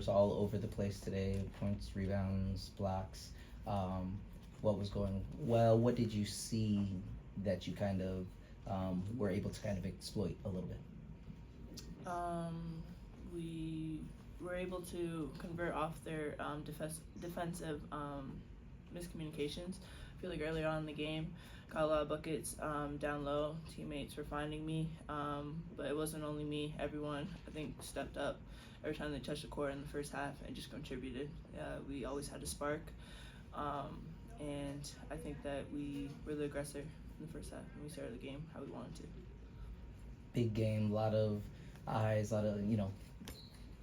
numbers all over the place today, points, rebounds, blocks. What was going well? What did you see that you kind of were able to kind of exploit a little bit? We were able to convert off their defensive miscommunications. I feel like earlier on in the game, got a lot of buckets down low. Teammates were finding me, but it wasn't only me. Everyone, I think, stepped up every time they touched the court in the first half and just contributed. We always had a spark, and I think that we were the aggressor in the first half, and we started the game how we wanted to. Big game, a lot of eyes, a lot of,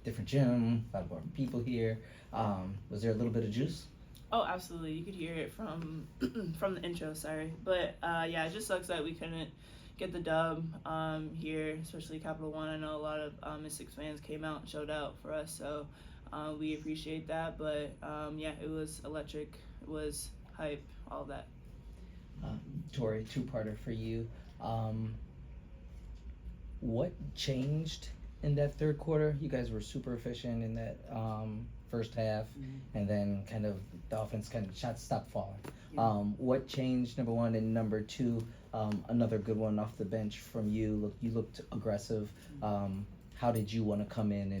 different gym, a lot more people here. Was there a little bit of juice? Oh, absolutely. You could hear it from from the intro, sorry. But yeah, it just sucks that we couldn't get the dub here, especially Capital One. I know a lot of Mystics fans came out and showed out for us, so we appreciate that. But yeah, it was electric. It was hype, all of that. Tori, two-parter for you. What changed in that third quarter? You guys were super efficient in that first half, and then kind of the offense kind of shots stopped falling. What changed, number one, and number two, another good one off the bench from you. You looked aggressive. How did you want to come in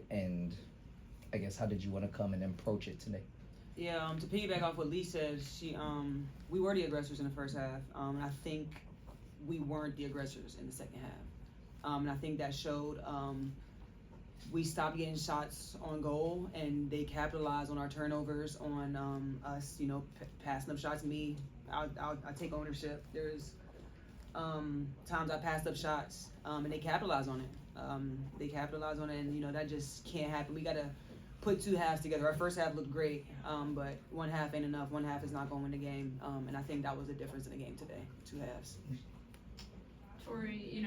and I guess how did you want to come and approach it today? Yeah, to piggyback off what Lee said, we were the aggressors in the first half, and I think we weren't the aggressors in the second half. And I think that showed. We stopped getting shots on goal, and they capitalized on our turnovers, on us, passing up shots. I take ownership. There's times I passed up shots, and they capitalized on it. And that just can't happen. We gotta put two halves together. Our first half looked great, but one half ain't enough. One half is not going to win the game, and I think that was the difference in the game today. Two halves. Tori,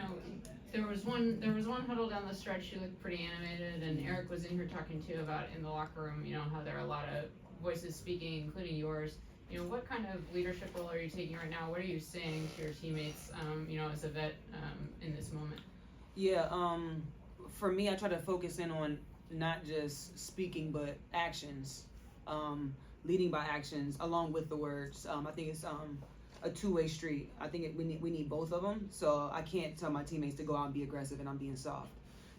there was one huddle down the stretch. She looked pretty animated, and Eric was in here talking too about in the locker room, how there are a lot of voices speaking, including yours. What kind of leadership role are you taking right now? What are you saying to your teammates, as a vet in this moment? Yeah, for me, I try to focus in on not just speaking, but actions, leading by actions along with the words. I think it's a two-way street. I think we need both of them. So I can't tell my teammates to go out and be aggressive and I'm being soft.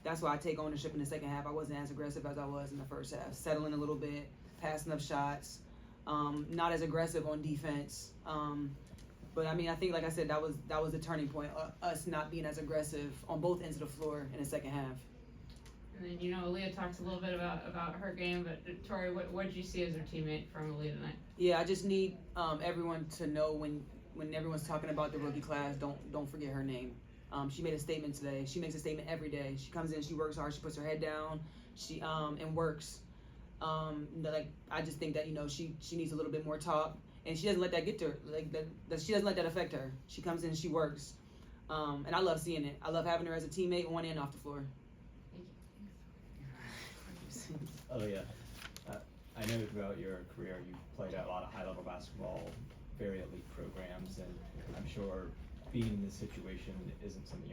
That's why I take ownership in the second half. I wasn't as aggressive as I was in the first half, settling a little bit, passing up shots, not as aggressive on defense. But I mean, I think, like I said, that was the turning point. Us not being as aggressive on both ends of the floor in the second half. And then Aaliyah talked a little bit about her game, but Tori, what did you see as her teammate from Aaliyah tonight? Yeah, I just need everyone to know when everyone's talking about the rookie class, don't forget her name. She made a statement today. She makes a statement every day. She comes in, she works hard, she puts her head down, she and works. I just think that she needs a little bit more talk, and she doesn't let that get to her. That she doesn't let that affect her. She comes in, she works, and I love seeing it. I love having her as a teammate on and off the floor. Oh yeah, I know throughout your career you've played at a lot of high-level basketball, very elite programs, and I'm sure being in this situation isn't something